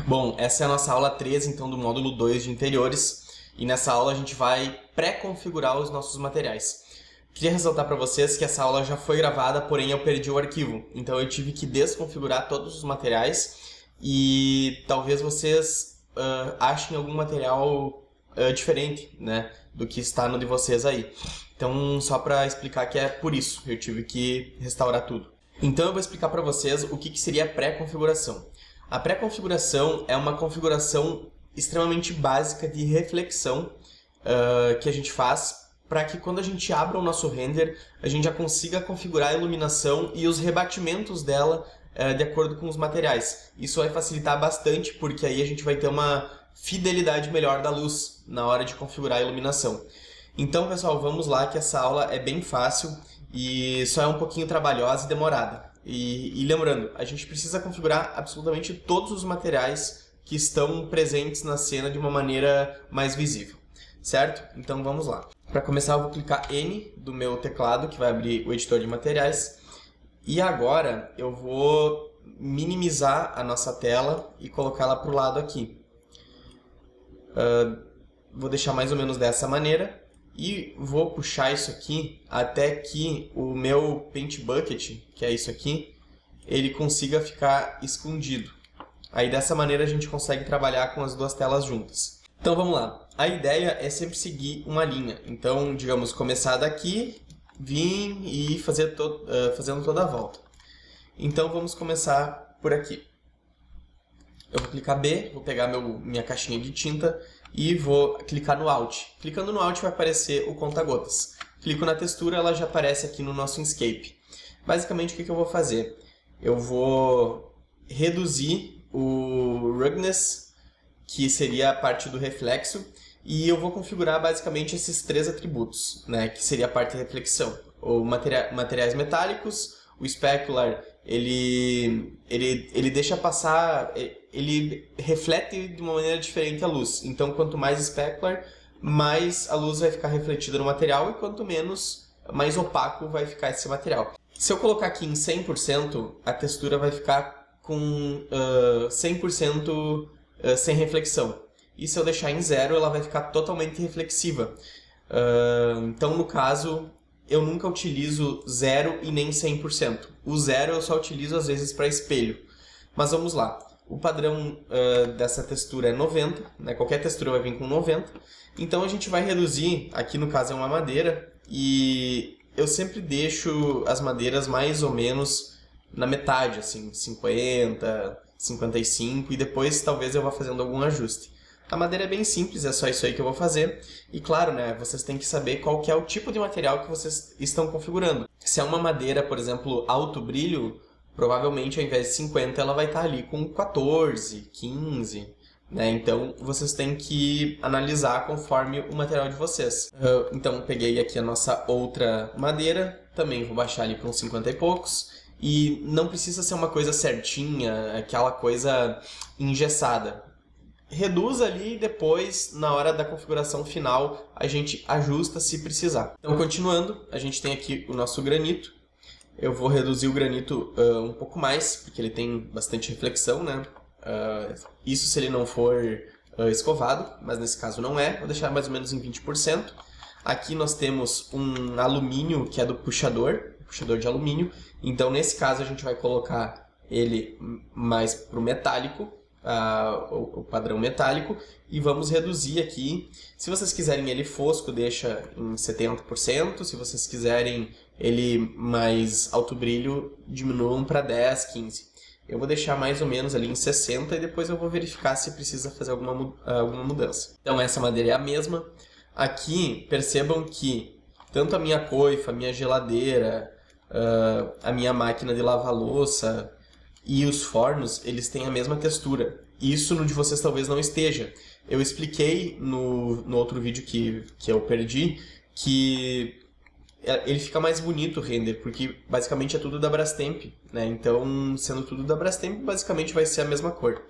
Bom, essa é a nossa aula 13, então, do módulo 2 de interiores. E nessa aula a gente vai pré-configurar os nossos materiais. Queria ressaltar para vocês que essa aula já foi gravada, porém eu perdi o arquivo. Então eu tive que desconfigurar todos os materiais e talvez vocês achem algum material diferente, né, do que está no de vocês aí. Então, só para explicar que é por isso, eu tive que restaurar tudo. Então eu vou explicar para vocês o que seria pré-configuração. A pré-configuração é uma configuração extremamente básica de reflexão que a gente faz para que quando a gente abra o nosso render, a gente já consiga configurar a iluminação e os rebatimentos dela de acordo com os materiais. Isso vai facilitar bastante porque aí a gente vai ter uma fidelidade melhor da luz na hora de configurar a iluminação. Então, pessoal, vamos lá que essa aula é bem fácil e só é um pouquinho trabalhosa e demorada. E lembrando, a gente precisa configurar absolutamente todos os materiais que estão presentes na cena de uma maneira mais visível, certo? Então vamos lá. Para começar eu vou clicar N do meu teclado, que vai abrir o editor de materiais. E agora eu vou minimizar a nossa tela e colocá-la para o lado aqui. Vou deixar mais ou menos dessa maneira. E vou puxar isso aqui até que o meu Paint Bucket, que é isso aqui, ele consiga ficar escondido. Aí dessa maneira a gente consegue trabalhar com as duas telas juntas. Então vamos lá. A ideia é sempre seguir uma linha. Então, digamos, começar daqui, vir e fazendo toda a volta. Então vamos começar por aqui. Eu vou clicar B, vou pegar minha caixinha de tinta e vou clicar no Alt. Clicando no Alt vai aparecer o conta-gotas. Clico na textura, ela já aparece aqui no nosso Inkscape. Basicamente, o que eu vou fazer? Eu vou reduzir o Ruggedness, que seria a parte do reflexo, e eu vou configurar basicamente esses três atributos, né, que seria a parte de reflexão. O materiais metálicos, o specular, ele deixa passar, ele reflete de uma maneira diferente a luz. Então, quanto mais specular, mais a luz vai ficar refletida no material e quanto menos, mais opaco vai ficar esse material. Se eu colocar aqui em 100%, a textura vai ficar com 100% sem reflexão. E se eu deixar em 0, ela vai ficar totalmente reflexiva. Então, no caso, eu nunca utilizo 0 e nem 100%. O 0 eu só utilizo às vezes para espelho. Mas vamos lá. O padrão dessa textura é 90, né? Qualquer textura vai vir com 90. Então a gente vai reduzir, aqui no caso é uma madeira, e eu sempre deixo as madeiras mais ou menos na metade, assim, 50, 55, e depois talvez eu vá fazendo algum ajuste. A madeira é bem simples, é só isso aí que eu vou fazer. E claro, né, vocês têm que saber qual que é o tipo de material que vocês estão configurando. Se é uma madeira, por exemplo, alto brilho, provavelmente ao invés de 50 ela vai estar ali com 14, 15, né? Então vocês têm que analisar conforme o material de vocês. Então peguei aqui a nossa outra madeira, também vou baixar ali para uns 50 e poucos. E não precisa ser uma coisa certinha, aquela coisa engessada. Reduz ali e depois, na hora da configuração final, a gente ajusta se precisar. Então, continuando, a gente tem aqui o nosso granito. Eu vou reduzir o granito um pouco mais, porque ele tem bastante reflexão, né? Isso se ele não for escovado, mas nesse caso não é. Vou deixar mais ou menos em 20%. Aqui nós temos um alumínio, que é do puxador de alumínio. Então, nesse caso, a gente vai colocar ele mais para o metálico, o padrão metálico, e vamos reduzir aqui. Se vocês quiserem ele fosco, deixa em 70%, se vocês quiserem ele mais alto brilho, diminuam para 10, 15. Eu vou deixar mais ou menos ali em 60 e depois eu vou verificar se precisa fazer alguma mudança. Então essa madeira é a mesma. Aqui percebam que tanto a minha coifa, a minha geladeira, a minha máquina de lavar louça e os fornos, eles têm a mesma textura. Isso no de vocês talvez não esteja. Eu expliquei no outro vídeo que eu perdi que ele fica mais bonito o render, porque basicamente é tudo da Brastemp, né? Então, sendo tudo da Brastemp, basicamente vai ser a mesma cor.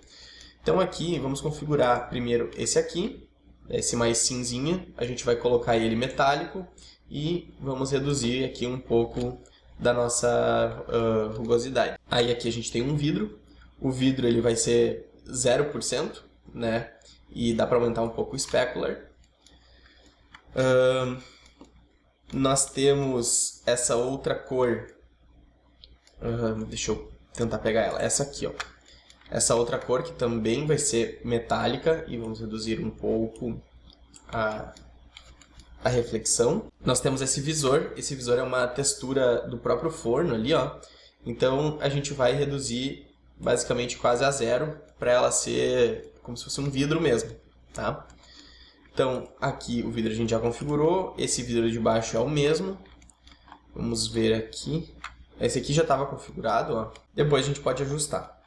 Então aqui, vamos configurar primeiro esse aqui, esse mais cinzinha. A gente vai colocar ele metálico e vamos reduzir aqui um pouco da nossa rugosidade. Aí aqui a gente tem um vidro. O vidro ele vai ser 0%, né? E dá para aumentar um pouco o specular. Nós temos essa outra cor. Deixa eu tentar pegar ela. Essa aqui, ó. Essa outra cor que também vai ser metálica. E vamos reduzir um pouco a reflexão. Nós temos esse visor. Esse visor é uma textura do próprio forno ali, ó. Então a gente vai reduzir basicamente quase a zero para ela ser como se fosse um vidro mesmo, tá? Então aqui o vidro a gente já configurou. Esse vidro de baixo é o mesmo. Vamos ver aqui. Esse aqui já estava configurado, ó. Depois a gente pode ajustar.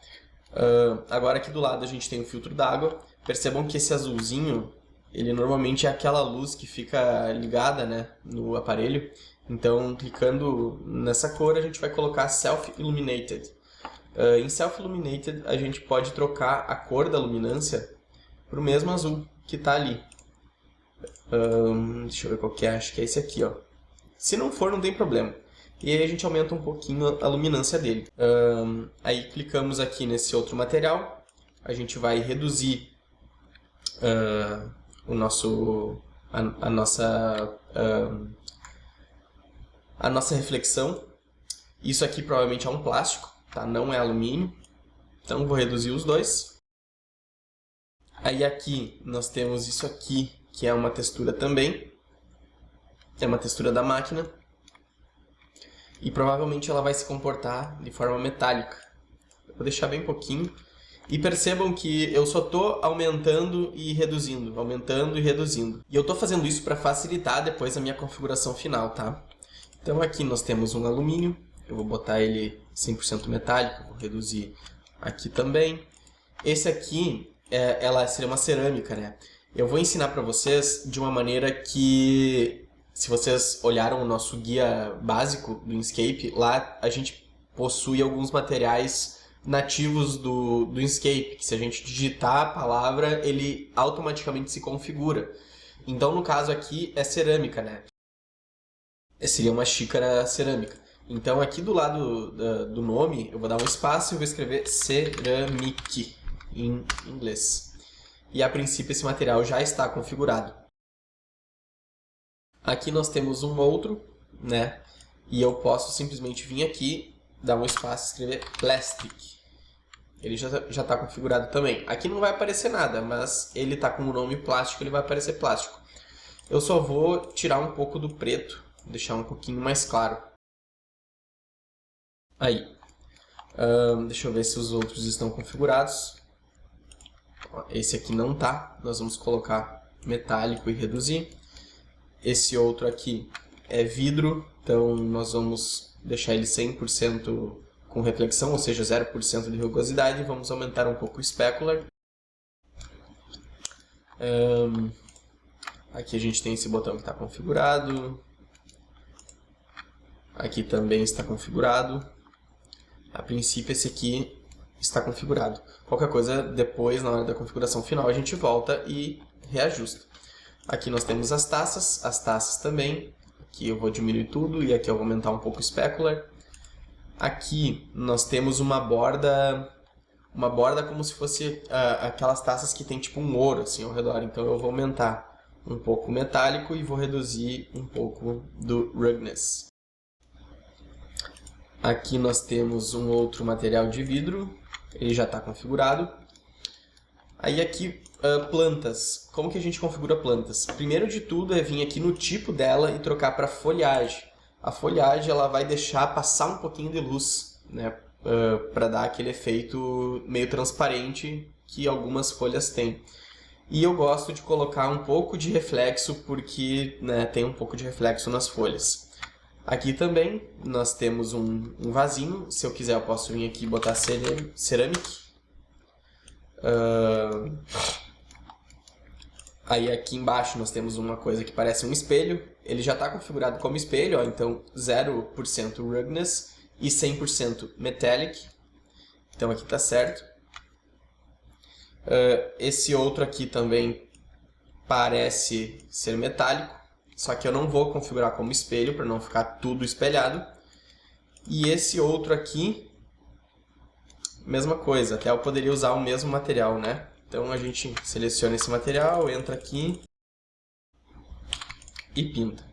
Agora aqui do lado a gente tem o filtro d'água. Percebam que esse azulzinho, ele normalmente é aquela luz que fica ligada, né, no aparelho. Então, clicando nessa cor, a gente vai colocar Self Illuminated. Em Self Illuminated, a gente pode trocar a cor da luminância para o mesmo azul que está ali. Deixa eu ver qual que é, acho que é esse aqui, ó. Se não for, não tem problema. E aí a gente aumenta um pouquinho a luminância dele. Aí clicamos aqui nesse outro material. A gente vai reduzir a nossa reflexão. Isso aqui provavelmente é um plástico, tá? Não é alumínio. Então vou reduzir os dois. Aí aqui nós temos isso aqui, que é uma textura também. É uma textura da máquina. E provavelmente ela vai se comportar de forma metálica. Vou deixar bem pouquinho. E percebam que eu só estou aumentando e reduzindo, aumentando e reduzindo. E eu estou fazendo isso para facilitar depois a minha configuração final, tá? Então aqui nós temos um alumínio. Eu vou botar ele 100% metálico, vou reduzir aqui também. Esse aqui, ela seria uma cerâmica, né? Eu vou ensinar para vocês de uma maneira que... Se vocês olharam o nosso guia básico do Inkscape, lá a gente possui alguns materiais nativos do Inkscape, que se a gente digitar a palavra, ele automaticamente se configura. Então, no caso aqui, é cerâmica, né? Seria uma xícara cerâmica. Então, aqui do lado do nome, eu vou dar um espaço e vou escrever ceramic em inglês. E, a princípio, esse material já está configurado. Aqui nós temos um outro, né? E eu posso simplesmente vir aqui, dar um espaço e escrever plastic. Ele já está configurado também. Aqui não vai aparecer nada, mas ele está com o nome plástico, ele vai aparecer plástico. Eu só vou tirar um pouco do preto, deixar um pouquinho mais claro. Aí. Deixa eu ver se os outros estão configurados. Esse aqui não está. Nós vamos colocar metálico e reduzir. Esse outro aqui é vidro, então nós vamos deixar ele 100% com reflexão, ou seja, 0% de rugosidade. Vamos aumentar um pouco o specular. Aqui a gente tem esse botão que está configurado. Aqui também está configurado. A princípio esse aqui está configurado. Qualquer coisa, depois, na hora da configuração final, a gente volta e reajusta. Aqui nós temos as taças também. Aqui eu vou diminuir tudo e aqui eu vou aumentar um pouco o specular. Aqui nós temos uma borda como se fosse aquelas taças que tem tipo um ouro assim ao redor. Então eu vou aumentar um pouco o metálico e vou reduzir um pouco do ruggedness. Aqui nós temos um outro material de vidro, ele já está configurado. Aí aqui, plantas. Como que a gente configura plantas? Primeiro de tudo é vir aqui no tipo dela e trocar para folhagem. A folhagem ela vai deixar passar um pouquinho de luz, né, para dar aquele efeito meio transparente que algumas folhas têm. E eu gosto de colocar um pouco de reflexo porque, né, tem um pouco de reflexo nas folhas. Aqui também nós temos um vasinho. Se eu quiser eu posso vir aqui e botar ceramic. Aí aqui embaixo nós temos uma coisa que parece um espelho. Ele já está configurado como espelho, ó, então 0% ruggedness e 100% metallic. Então aqui está certo. Esse outro aqui também parece ser metálico, só que eu não vou configurar como espelho para não ficar tudo espelhado. E esse outro aqui mesma coisa, até eu poderia usar o mesmo material, né? Então a gente seleciona esse material, entra aqui e pinta.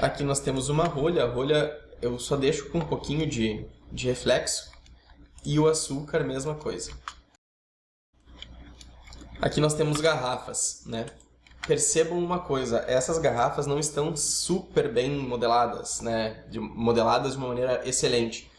Aqui nós temos uma rolha, a rolha eu só deixo com um pouquinho de reflexo, e o açúcar, mesma coisa. Aqui nós temos garrafas, né? Percebam uma coisa, essas garrafas não estão super bem modeladas, né? Modeladas de uma maneira excelente.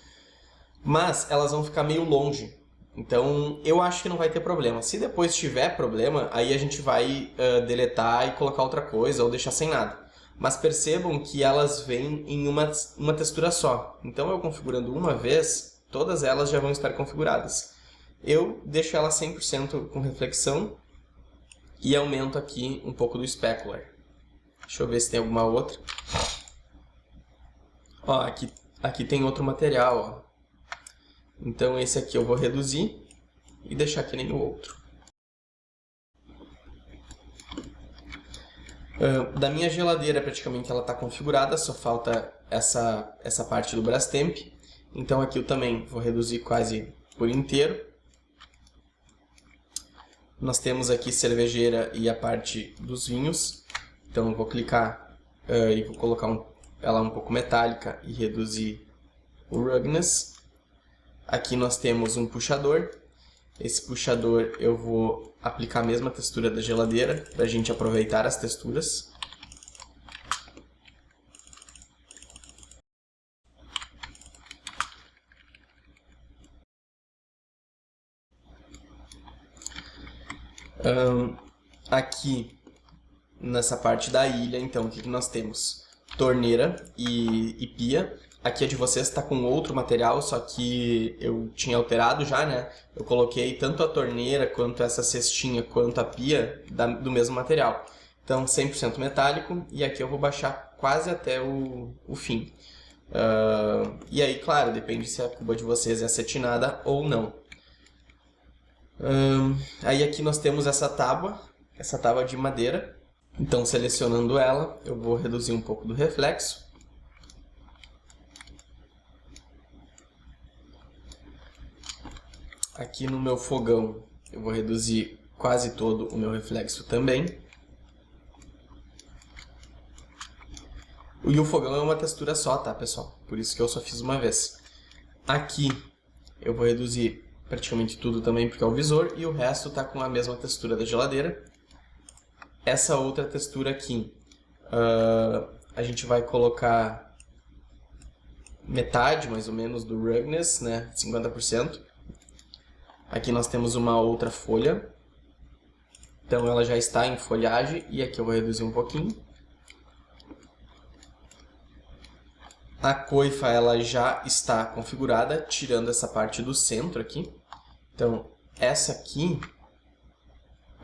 Mas elas vão ficar meio longe. Então eu acho que não vai ter problema. Se depois tiver problema, aí a gente vai deletar e colocar outra coisa ou deixar sem nada. Mas percebam que elas vêm em uma textura só. Então eu configurando uma vez, todas elas já vão estar configuradas. Eu deixo ela 100% com reflexão e aumento aqui um pouco do specular. Deixa eu ver se tem alguma outra. Ó, aqui tem outro material, ó. Então esse aqui eu vou reduzir e deixar que nem o outro. Da minha geladeira praticamente ela está configurada, só falta essa parte do Brastemp. Então aqui eu também vou reduzir quase por inteiro. Nós temos aqui cervejeira e a parte dos vinhos. Então eu vou clicar e vou colocar ela um pouco metálica e reduzir o ruggedness. Aqui nós temos um puxador. Esse puxador eu vou aplicar a mesma textura da geladeira para a gente aproveitar as texturas. Aqui nessa parte da ilha, então, o que nós temos? Torneira e pia. Aqui a de vocês está com outro material, só que eu tinha alterado já, né? Eu coloquei tanto a torneira, quanto essa cestinha, quanto a pia do mesmo material. Então 100% metálico, e aqui eu vou baixar quase até o fim. E aí, claro, depende se a cuba de vocês é acetinada ou não. Aí aqui nós temos essa tábua de madeira. Então selecionando ela, eu vou reduzir um pouco do reflexo. Aqui no meu fogão eu vou reduzir quase todo o meu reflexo também. E o fogão é uma textura só, tá, pessoal? Por isso que eu só fiz uma vez. Aqui eu vou reduzir praticamente tudo também, porque é o visor, e o resto tá com a mesma textura da geladeira. Essa outra textura aqui, a gente vai colocar metade, mais ou menos, do ruggedness, né, 50%. Aqui nós temos uma outra folha, então ela já está em folhagem, e aqui eu vou reduzir um pouquinho. A coifa ela já está configurada, tirando essa parte do centro aqui. Então essa aqui,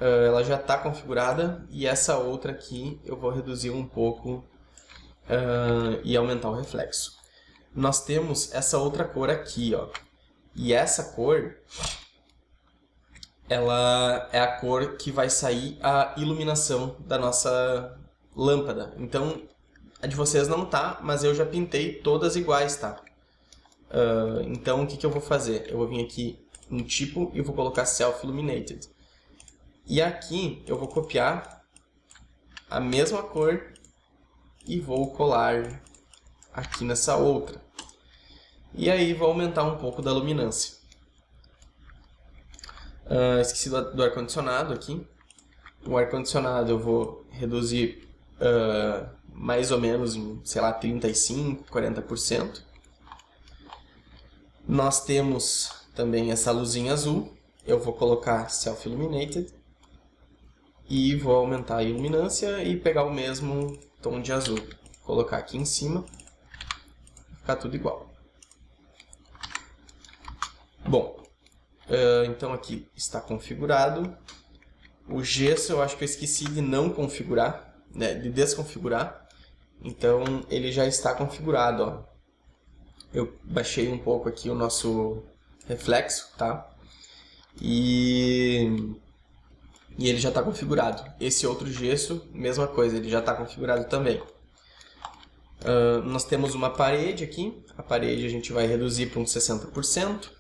ela já está configurada, e essa outra aqui eu vou reduzir um pouco e aumentar o reflexo. Nós temos essa outra cor aqui, ó, e essa cor ela é a cor que vai sair a iluminação da nossa lâmpada. Então, a de vocês não tá, mas eu já pintei todas iguais, tá? Então, o que eu vou fazer? Eu vou vir aqui em tipo e vou colocar Self Illuminated. E aqui eu vou copiar a mesma cor e vou colar aqui nessa outra. E aí vou aumentar um pouco da luminância. Esqueci do ar-condicionado aqui. O ar-condicionado eu vou reduzir mais ou menos em, sei lá, 35%, 40%. Nós temos também essa luzinha azul. Eu vou colocar Self Illuminated. E vou aumentar a iluminância e pegar o mesmo tom de azul. Colocar aqui em cima. Vai ficar tudo igual. Bom. Então aqui está configurado. O gesso eu acho que eu esqueci de não configurar, né, de desconfigurar. Então ele já está configurado, ó. Eu baixei um pouco aqui o nosso reflexo, tá? E ele já está configurado. Esse outro gesso, mesma coisa, ele já está configurado também. Nós temos uma parede aqui. A parede a gente vai reduzir para uns 60%.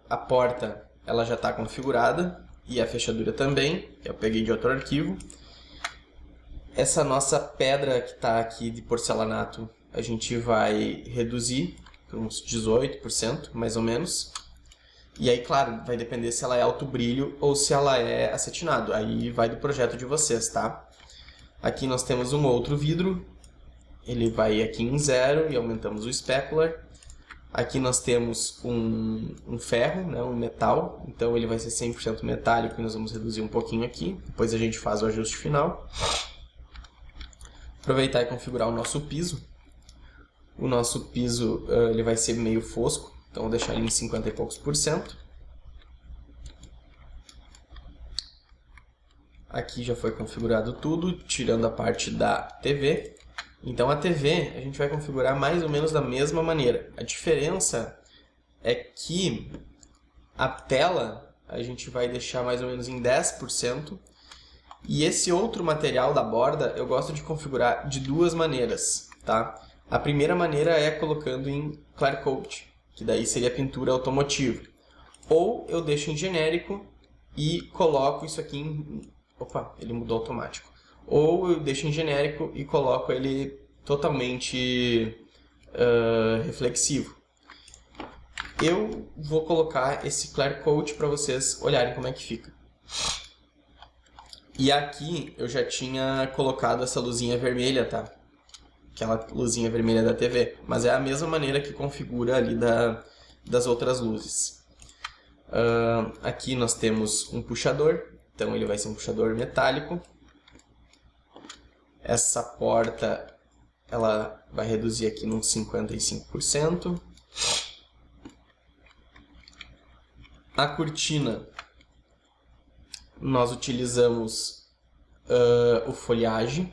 A porta ela já está configurada e a fechadura também. Eu peguei de outro arquivo. Essa nossa pedra que está aqui de porcelanato a gente vai reduzir para uns 18%, mais ou menos. E aí, claro, vai depender se ela é alto brilho ou se ela é acetinado. Aí vai do projeto de vocês, tá? Aqui nós temos um outro vidro. Ele vai aqui em 0 e aumentamos o specular. Aqui nós temos um ferro, né, um metal. Então ele vai ser 100% metálico e nós vamos reduzir um pouquinho aqui. Depois a gente faz o ajuste final. Aproveitar e configurar o nosso piso. O nosso piso ele vai ser meio fosco, então vou deixar ele em 50 e poucos %. Aqui já foi configurado tudo, tirando a parte da TV. Então a TV a gente vai configurar mais ou menos da mesma maneira. A diferença é que a tela a gente vai deixar mais ou menos em 10%. E esse outro material da borda eu gosto de configurar de duas maneiras, tá? A primeira maneira é colocando em Clear Coat, que daí seria pintura automotiva. Ou eu deixo em genérico e coloco isso aqui em... Opa, ele mudou automático. Ou eu deixo em genérico e coloco ele totalmente reflexivo. Eu vou colocar esse Clear Coat para vocês olharem como é que fica. E aqui eu já tinha colocado essa luzinha vermelha, tá? Aquela luzinha vermelha da TV. Mas é a mesma maneira que configura ali das outras luzes. Aqui nós temos um puxador. Então ele vai ser um puxador metálico. Essa porta ela vai reduzir aqui nos 55%. A cortina nós utilizamos o folhagem.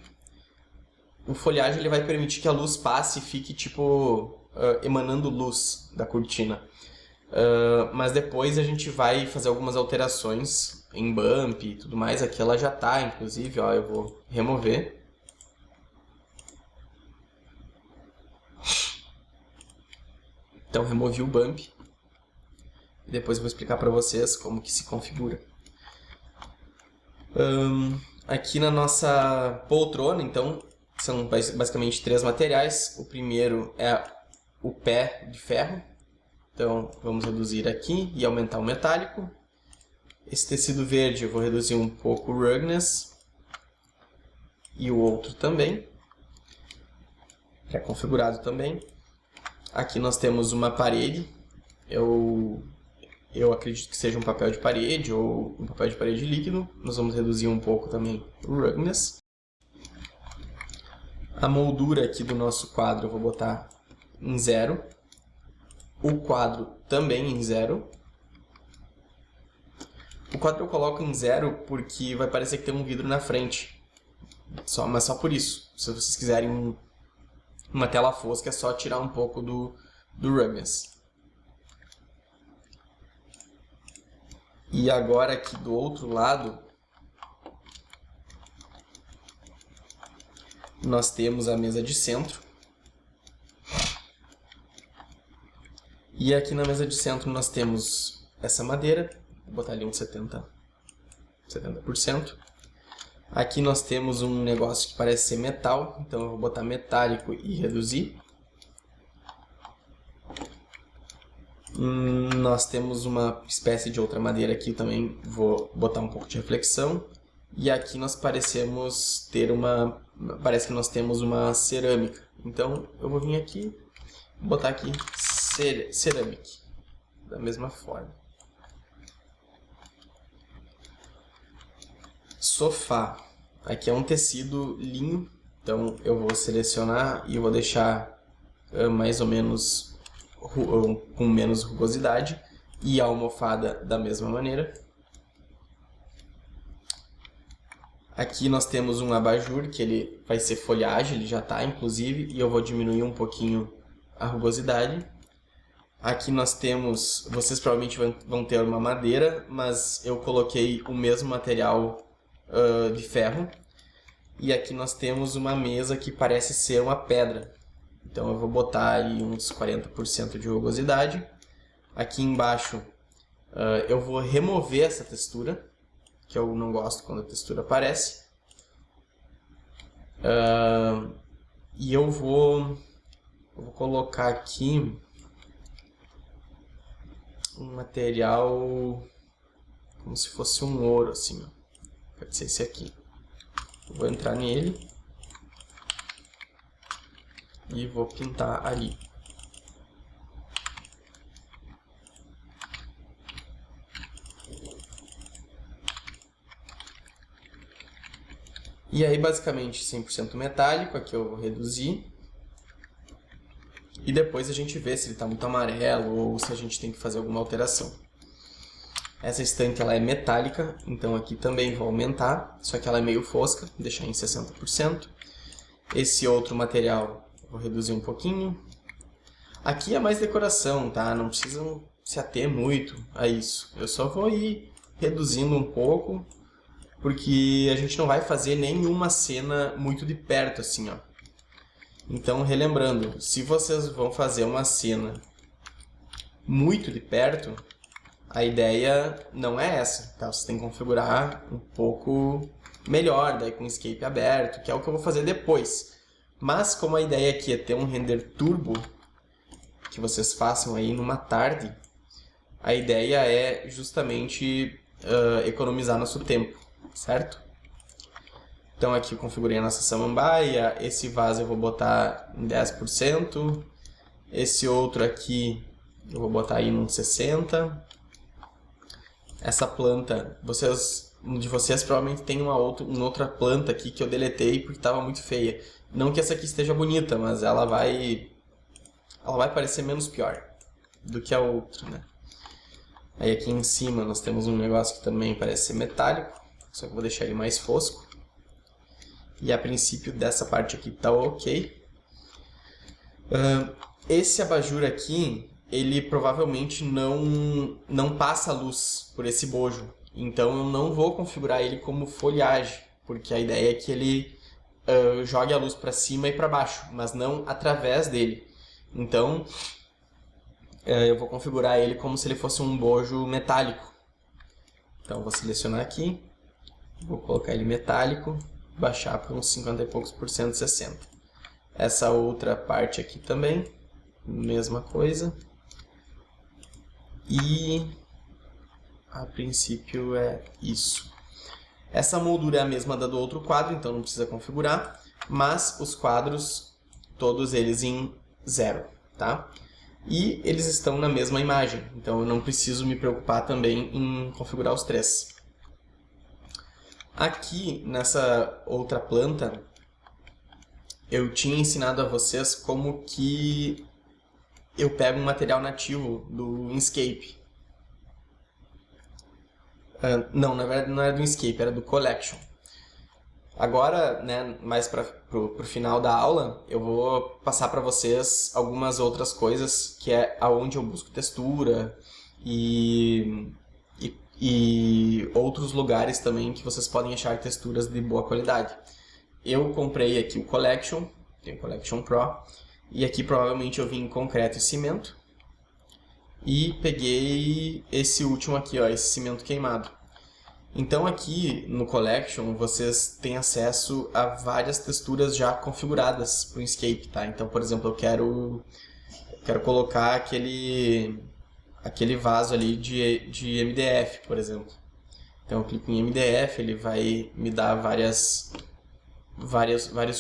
O folhagem ele vai permitir que a luz passe e fique tipo emanando luz da cortina. Mas depois a gente vai fazer algumas alterações em bump e tudo mais. Aqui ela já está, inclusive, ó, eu vou remover. Então removi o bump. E depois eu vou explicar para vocês como que se configura. Aqui na nossa poltrona, então, são basicamente 3 materiais. O primeiro é o pé de ferro. Então, vamos reduzir aqui e aumentar o metálico. Esse tecido verde eu vou reduzir um pouco o ruggedness. E o outro também. Pré-configurado também. Aqui nós temos uma parede. Eu acredito que seja um papel de parede ou um papel de parede líquido. Nós vamos reduzir um pouco também o ruggedness. A moldura aqui do nosso quadro eu vou botar em 0. O quadro também em 0. O quadro eu coloco em 0 porque vai parecer que tem um vidro na frente. Mas só por isso. Se vocês quiserem uma tela fosca, é só tirar um pouco do ruggedness. E agora aqui do outro lado, nós temos a mesa de centro. E aqui na mesa de centro nós temos essa madeira. Vou botar ali uns 70%. Aqui nós temos um negócio que parece ser metal. Então eu vou botar metálico e reduzir. Nós temos uma espécie de outra madeira aqui, também vou botar um pouco de reflexão. E aqui nós parece que nós temos uma cerâmica. Então eu vou vir aqui, botar aqui ceramic, da mesma forma. Sofá, aqui é um tecido linho, então eu vou selecionar e eu vou deixar mais ou menos com menos rugosidade, e a almofada da mesma maneira. Aqui nós temos um abajur, que ele vai ser folhagem, ele já está inclusive, e eu vou diminuir um pouquinho a rugosidade. Aqui nós temos, vocês provavelmente vão ter uma madeira, mas eu coloquei o mesmo material de ferro. E aqui nós temos uma mesa que parece ser uma pedra. Então eu vou botar aí uns 40% de rugosidade. Aqui embaixo eu vou remover essa textura, que eu não gosto quando a textura aparece. E eu vou colocar aqui um material como se fosse um ouro, assim, ó. Pode ser esse aqui. Eu vou entrar nele e vou pintar ali. E aí, basicamente, 100% metálico. Aqui eu vou reduzir. E depois a gente vê se ele está muito amarelo ou se a gente tem que fazer alguma alteração. Essa estante ela é metálica, então aqui também vou aumentar, só que ela é meio fosca, vou deixar em 60%. Esse outro material eu vou reduzir um pouquinho. Aqui é mais decoração, tá? Não precisam se ater muito a isso. Eu só vou ir reduzindo um pouco, porque a gente não vai fazer nenhuma cena muito de perto, assim, ó. Então, relembrando, se vocês vão fazer uma cena muito de perto, a ideia não é essa, tá? Vocês têm que configurar um pouco melhor, daí com o escape aberto, que é o que eu vou fazer depois. Mas, como a ideia aqui é ter um render turbo, que vocês façam aí numa tarde, a ideia é justamente economizar nosso tempo, certo? Então aqui eu configurei a nossa samambaia, esse vaso eu vou botar em 10%, esse outro aqui eu vou botar aí em 60%. Essa planta, de vocês provavelmente tem uma outra planta aqui que eu deletei porque estava muito feia. Não que essa aqui esteja bonita, mas ela vai parecer menos pior do que a outra, né? Aí aqui em cima nós temos um negócio que também parece ser metálico, só que eu vou deixar ele mais fosco. E a princípio dessa parte aqui tá ok. Esse abajur aqui, ele provavelmente não passa luz por esse bojo. Então eu não vou configurar ele como folhagem, porque a ideia é que ele jogue a luz para cima e para baixo, mas não através dele. Então eu vou configurar ele como se ele fosse um bojo metálico. Então eu vou selecionar aqui, vou colocar ele metálico, baixar para uns 50 e poucos por cento, 60. Essa outra parte aqui também, mesma coisa. E a princípio é isso. Essa moldura é a mesma da do outro quadro, então não precisa configurar, mas os quadros, todos eles em 0, tá? E eles estão na mesma imagem, então eu não preciso me preocupar também em configurar os três. Aqui, nessa outra planta, eu tinha ensinado a vocês como que eu pego um material nativo do Inkscape. Não, na verdade não era do Inkscape, era do Collection. Agora, né, mais para o final da aula, eu vou passar para vocês algumas outras coisas, que é aonde eu busco textura e outros lugares também que vocês podem achar texturas de boa qualidade. Eu comprei aqui o Collection, tem o Collection Pro, e aqui provavelmente eu vim em concreto e cimento, e peguei esse último aqui, ó, esse cimento queimado. Então aqui no Collection vocês têm acesso a várias texturas já configuradas para o Inkscape, tá? Então, por exemplo, eu quero colocar aquele vaso ali de MDF, por exemplo. Então eu clico em MDF, ele vai me dar vários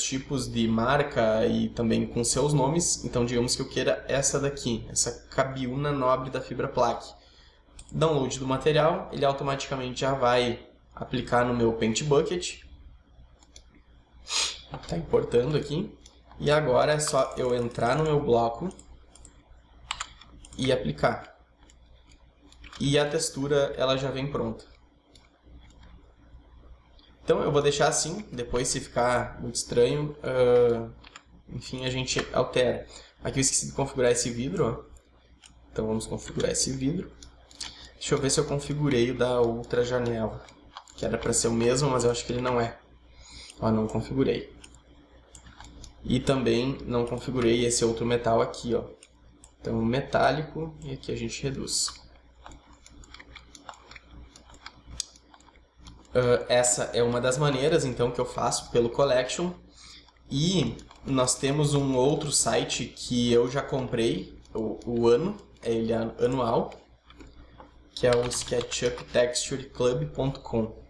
tipos de marca e também com seus nomes. Então digamos que eu queira essa daqui, essa cabiúna nobre da fibra plaque. Download do material, ele automaticamente já vai aplicar no meu Paint Bucket. Está importando aqui. E agora é só eu entrar no meu bloco e aplicar. E a textura ela já vem pronta. Então eu vou deixar assim, depois se ficar muito estranho, enfim, a gente altera. Aqui eu esqueci de configurar esse vidro, ó. Então vamos configurar esse vidro. Deixa eu ver se eu configurei o da outra janela, que era para ser o mesmo, mas eu acho que ele não é. Ó, não configurei. E também não configurei esse outro metal aqui, ó. Então, metálico, e aqui a gente reduz. Essa é uma das maneiras, então, que eu faço pelo Collection. E nós temos um outro site que eu já comprei, o ano, ele é anual, que é o SketchUpTextureClub.com.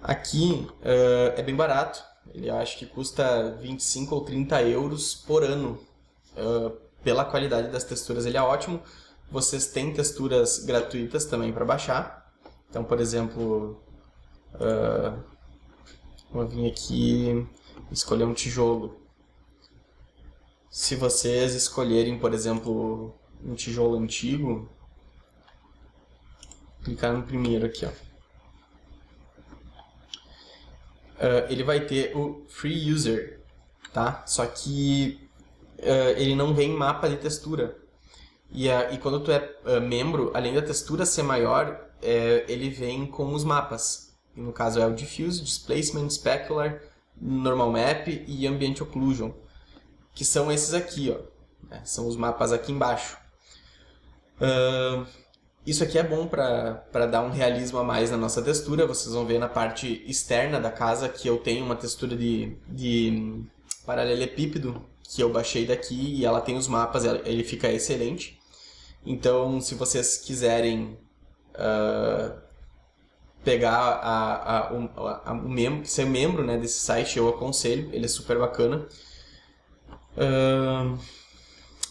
Aqui é bem barato, ele acho que custa 25 ou 30 euros por ano. Pela qualidade das texturas ele é ótimo. Vocês têm texturas gratuitas também para baixar. Então, por exemplo, vou vir aqui escolher um tijolo. Se vocês escolherem, por exemplo, um tijolo antigo, clicar no primeiro aqui, ó. Ele vai ter o Free User, tá? Só que ele não vem em mapa de textura. E quando tu é membro, além da textura ser maior, ele vem com os mapas. E no caso é o Diffuse, Displacement, Specular, Normal Map e Ambient Occlusion. Que são esses aqui, ó. São os mapas aqui embaixo. Isso aqui é bom para dar um realismo a mais na nossa textura. Vocês vão ver na parte externa da casa que eu tenho uma textura de paralelepípedo que eu baixei daqui e ela tem os mapas, ele fica excelente. Então, se vocês quiserem pegar ser membro, né, desse site, eu aconselho, ele é super bacana.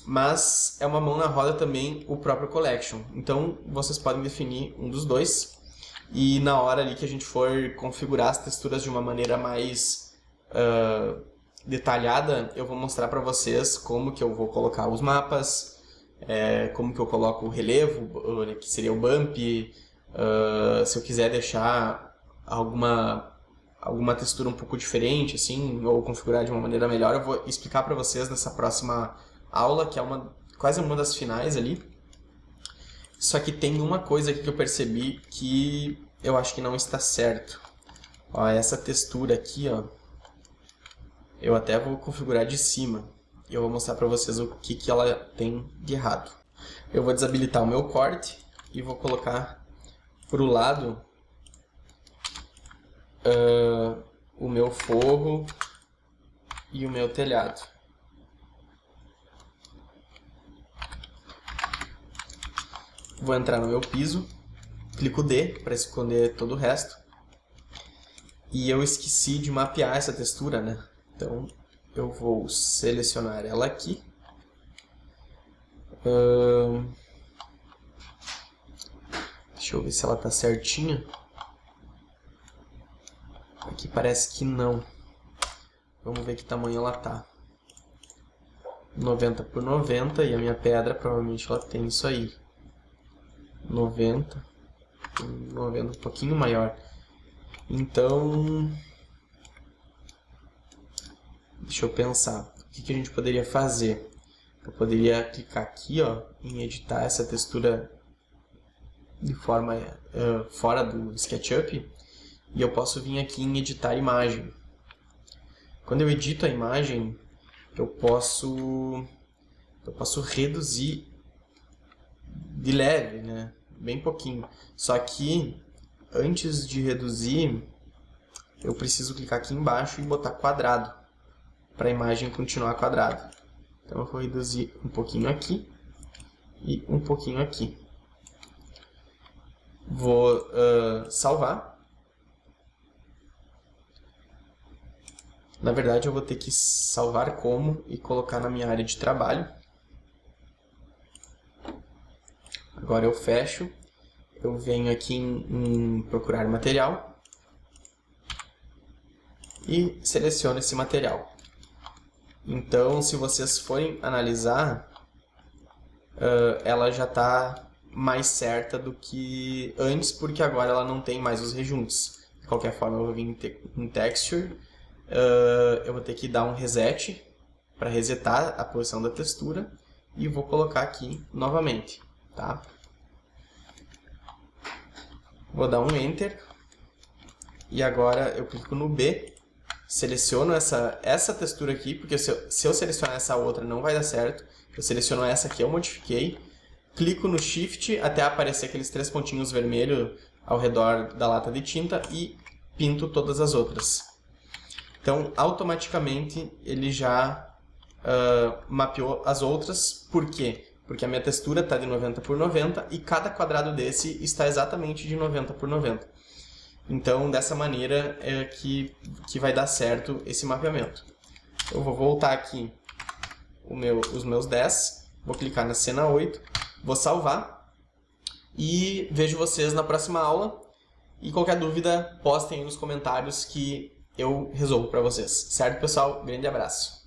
Mas é uma mão na roda também o próprio Collection. Então, vocês podem definir um dos dois. E na hora ali que a gente for configurar as texturas de uma maneira mais detalhada, eu vou mostrar para vocês como que eu vou colocar os mapas, como que eu coloco o relevo, que seria o bump, se eu quiser deixar alguma textura um pouco diferente, assim, ou configurar de uma maneira melhor, eu vou explicar para vocês nessa próxima aula, que é quase uma das finais ali. Só que tem uma coisa aqui que eu percebi que eu acho que não está certo. Ó, essa textura aqui, ó, eu até vou configurar de cima e eu vou mostrar para vocês o que ela tem de errado. Eu vou desabilitar o meu corte e vou colocar para o lado o meu forro e o meu telhado. Vou entrar no meu piso, clico D para esconder todo o resto. E eu esqueci de mapear essa textura, né? Então eu vou selecionar ela aqui. Deixa eu ver se ela está certinha. Aqui parece que não. Vamos ver que tamanho ela tá. 90 por 90 e a minha pedra provavelmente ela tem isso aí. 90, um pouquinho maior. Então, deixa eu pensar. O que a gente poderia fazer? Eu poderia clicar aqui, ó, em editar essa textura de forma fora do SketchUp. E eu posso vir aqui em editar imagem. Quando eu edito a imagem, eu posso reduzir de leve, né? Bem pouquinho. Só que antes de reduzir, eu preciso clicar aqui embaixo e botar quadrado para a imagem continuar quadrada. Então eu vou reduzir um pouquinho aqui e um pouquinho aqui. Vou salvar. Na verdade eu vou ter que salvar como e colocar na minha área de trabalho. Agora eu fecho, eu venho aqui em procurar material e seleciono esse material. Então, se vocês forem analisar, ela já está mais certa do que antes, porque agora ela não tem mais os rejuntos. De qualquer forma, eu vou vir em Texture, eu vou ter que dar um reset para resetar a posição da textura e vou colocar aqui novamente. Tá? Vou dar um Enter. E agora eu clico no B, seleciono essa textura aqui, porque se eu selecionar essa outra não vai dar certo. Eu seleciono essa aqui, eu modifiquei. Clico no Shift até aparecer aqueles 3 pontinhos vermelhos ao redor da lata de tinta e pinto todas as outras. Então, automaticamente, ele já mapeou as outras. Por quê? Porque a minha textura está de 90 por 90 e cada quadrado desse está exatamente de 90 por 90. Então, dessa maneira é que vai dar certo esse mapeamento. Eu vou voltar aqui os meus 10, vou clicar na cena 8, vou salvar e vejo vocês na próxima aula. E qualquer dúvida, postem aí nos comentários que eu resolvo para vocês. Certo, pessoal? Grande abraço!